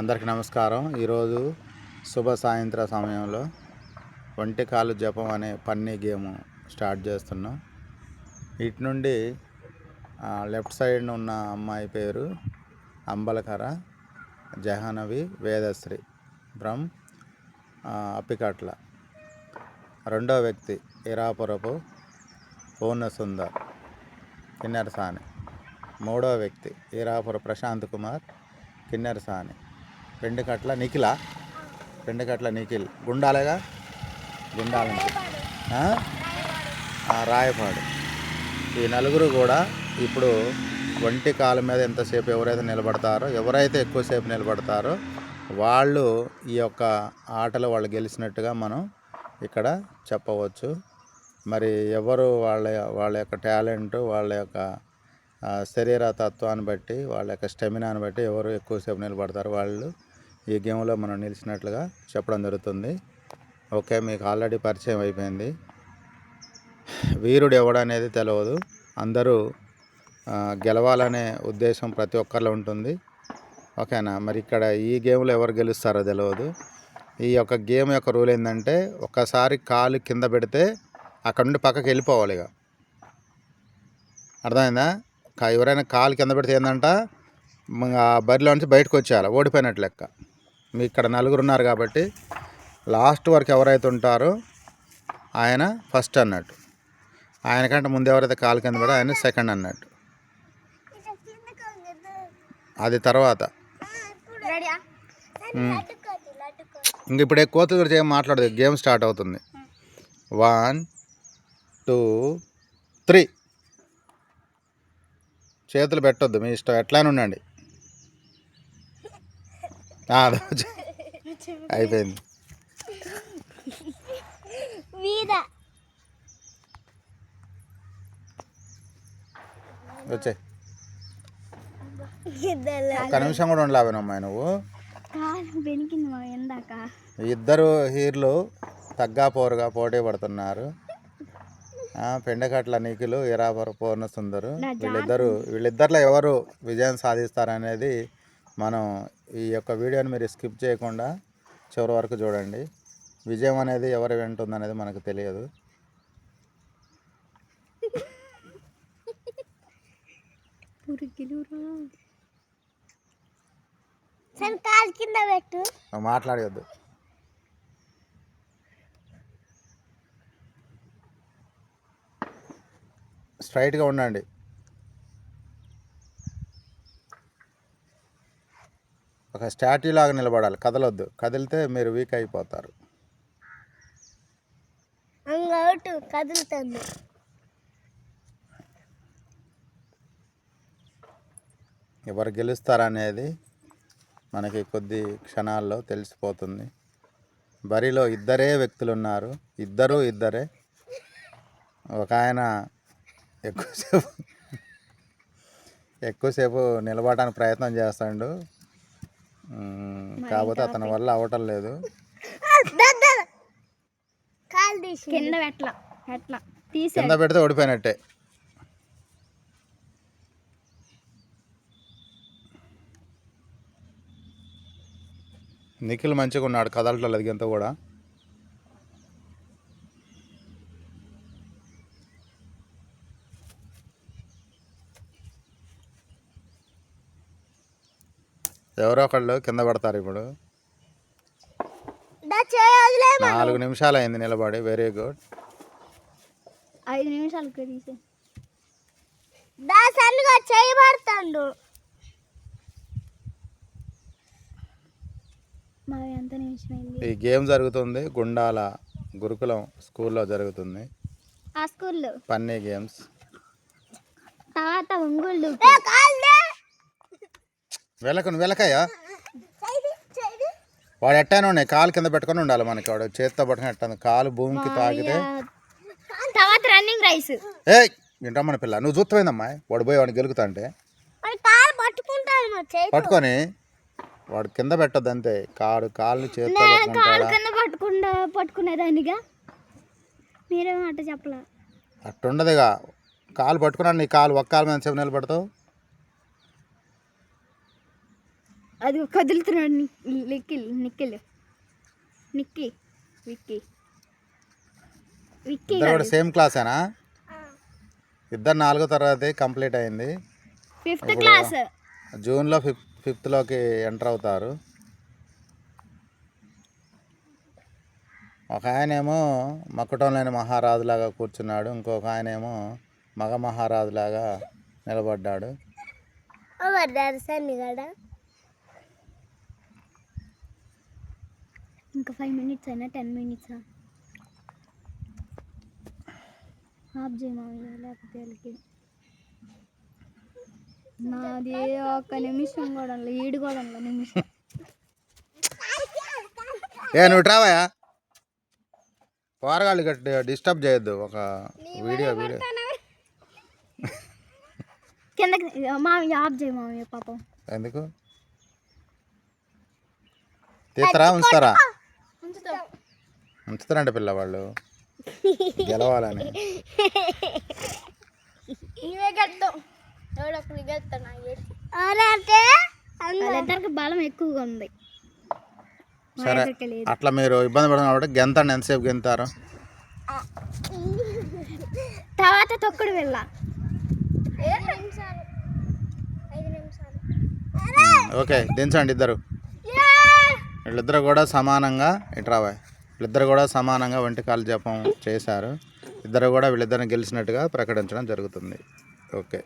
అందరికి నమస్కారం. ఈరోజు శుభ సాయంత్ర సమయంలో ఒంటి కాలు జపం అనే పన్నీ గేమ్ స్టార్ట్ చేస్తున్నాం. ఇటు నుండి లెఫ్ట్ సైడ్ ఉన్న అమ్మాయి పేరు అంబలకర జహనవి వేదశ్రీ ఫ్రమ్ అప్పికట్ల. రెండో వ్యక్తి ఇరాపురపు పూర్ణసుందర్ కిన్నెరసాని. మూడో వ్యక్తి ఈరాపుర ప్రశాంత్ కుమార్ కిన్నెరసాని. పెండుకట్ల నిఖిల్ గుండాలేగా, గుండాల నుంచి రాయపాడు. ఈ నలుగురు కూడా ఇప్పుడు ఒంటి కాలు మీద ఎంతసేపు ఎవరైతే ఎక్కువసేపు నిలబడతారో వాళ్ళు ఈ యొక్క ఆటలో వాళ్ళు గెలిచినట్టుగా మనం ఇక్కడ చెప్పవచ్చు. మరి ఎవరు వాళ్ళ యొక్క టాలెంట్, వాళ్ళ యొక్క శరీర తత్వాన్ని బట్టి, వాళ్ళ యొక్క స్టెమినాని బట్టి ఎవరు ఎక్కువసేపు నిలబడతారు వాళ్ళు ఈ గేమ్లో మనం నిలిచినట్లుగా చెప్పడం జరుగుతుంది. ఓకే, మీకు ఆల్రెడీ పరిచయం అయిపోయింది. వీరుడు ఎవడనేది తెలియదు, అందరూ గెలవాలనే ఉద్దేశం ప్రతి ఒక్కరిలో ఉంటుంది. ఓకేనా? మరి ఇక్కడ ఈ గేమ్లో ఎవరు గెలుస్తారో తెలియదు. ఈ యొక్క గేమ్ యొక్క రూల్ ఏంటంటే, ఒక్కసారి కాలు కింద పెడితే అక్కడ నుండి పక్కకి వెళ్ళిపోవాలి. ఇక అర్థమైందా? ఎవరైనా కాలు కింద పెడితే ఏంటంట, బరిలో నుంచి బయటకు వచ్చేయాలి, ఓడిపోయినట్లు లెక్క. మీ ఇక్కడ నలుగురు ఉన్నారు కాబట్టి లాస్ట్ వరకు ఎవరైతే ఉంటారో ఆయన ఫస్ట్ అన్నట్టు, ఆయనకంటే ముందు ఎవరైతే కాలు కింద పెడతారో ఆయన సెకండ్ అన్నట్టు. అది తర్వాత ఇంక ఇప్పుడు కోతులు గురించి ఏం మాట్లాడదు, గేమ్ స్టార్ట్ అవుతుంది. 1 2 3 చేతులు పెట్టొద్దు, మీ ఇష్టం, ఎట్లానే ఉండండి. అయిపోయింది. వచ్చే ఒక్క నిమిషం కూడా ఉండలేవనమ్మాయి నువ్వు. ఇద్దరు హీర్లు తగ్గాపోరుగా పోటీ పడుతున్నారు. పెండకట్ల నిఖిలు, ఇరాపుర పూర్ణసుందరు. వీళ్ళిద్దరిలో ఎవరు విజయం సాధిస్తారనేది మనం ఈ యొక్క వీడియోని మీరు స్కిప్ చేయకుండా చివరి వరకు చూడండి. విజయం అనేది ఎవరు వింటుందనేది మనకు తెలియదు. మాట్లాడవద్దు. స్ట్రైట్గా ఉండండి. ఒక స్టాట్యూ లాగా నిలబడాలి, కదలొద్దు. కదిలితే మీరు వీక్ అయిపోతారు. ఎవరు గెలుస్తారనేది మనకి కొద్ది క్షణాల్లో తెలిసిపోతుంది. బరిలో ఇద్దరే వ్యక్తులు ఉన్నారు, ఇద్దరే. ఒక ఆయన ఎక్కువసేపు నిలబడడానికి ప్రయత్నం చేస్తాడు, కాకపోతే అతని వల్ల అవటం లేదు. కింద పెడితే ఓడిపోయినట్టే. నిఖిల్ మంచిగా ఉన్నాడు, కదలటం లేదు ఎంత కూడా. ఎవరో ఒకళ్ళు కింద పడతారు. ఇప్పుడు 4 నిమిషాలు అయింది నిలబడి. Very good. 5 నిమిషాలు ఈ గేమ్ జరుగుతుంది గుండాల గురుకులం స్కూల్లో జరుగుతుంది. ఆ స్కూల్లో పన్నీ గేమ్స్. వెళ్ళకయ్యా, వాడు ఎట్టానే ఉన్నాయి, కాలు కింద పెట్టుకొని ఉండాలి మనకి. వాడు చేతితో పట్టుకుని ఎట్టాను, కాలు భూమికి తాకితే వింటమ్మన పిల్ల. నువ్వు చూస్తామైందమ్మా, వాడు పోయి వాడిని గెలుకుతా అంటే పట్టుకొని వాడు కింద పెట్టద్దు అంతే. కాళ్ళు చేతితో పట్టుకునేదానిగా మీరేమో అట్ట చెప్పలే. అట్టుండదుగా, కాలు పట్టుకున్నాను, నీ కాలు ఒక్క కాలు మీద సేపు నిలబడతావు. అది కదులుతున్నాడు నిఖిల్ నిఖిల్ నిక్కీ విక్కీ విక్కీ ఇద్దరు కూడా సేమ్ క్లాసేనా? ఇద్దరు 4వ తరగతి కంప్లీట్ అయింది. 5th class. జూన్లో 5th ఎంటర్ అవుతారు. ఒక ఆయనేమో మకుటం లేని మహారాజులాగా కూర్చున్నాడు, ఇంకొక ఆయనేమో మగ మహారాజులాగా నిలబడ్డాడు. ఇంకా 5 minutes అయినా 10 minutes ఆఫ్ చేయమా లేకపోతే వాళ్ళకి నాది ఒక్క నిమిషం కూడా ఈడు కూడా నిమిషం. నువ్వు ట్రావయా పోరగాళ్ళు గట్టి డిస్టర్బ్ చేయొద్దు. ఒక వీడియో కిందకి మామయ్య ఆఫ్ చేయ మామయ్య పాపం. ఎందుకు తీస్తారా ఉంచుతారా? ఉంచుతారంట పిల్లవాళ్ళు గెలవాలని. వాళ్ళిద్దరికి బలం ఎక్కువగా ఉంది. సరే అట్లా మీరు ఇబ్బంది పడుతున్నారు కాబట్టి గెంతండి. ఎంతసేపు గెంతారు? తర్వాత తొక్కుడు వెళ్ళ ఓకే దించండి ఇద్దరు. వీళ్ళిద్దరు కూడా సమానంగా ఇట్రావా వీళ్ళిద్దరు కూడా సమానంగా వంటకాలు జపం చేశారు. ఇద్దరు కూడా వీళ్ళిద్దరిని గెలిచినట్టుగా ప్రకటించడం జరుగుతుంది. ఓకే.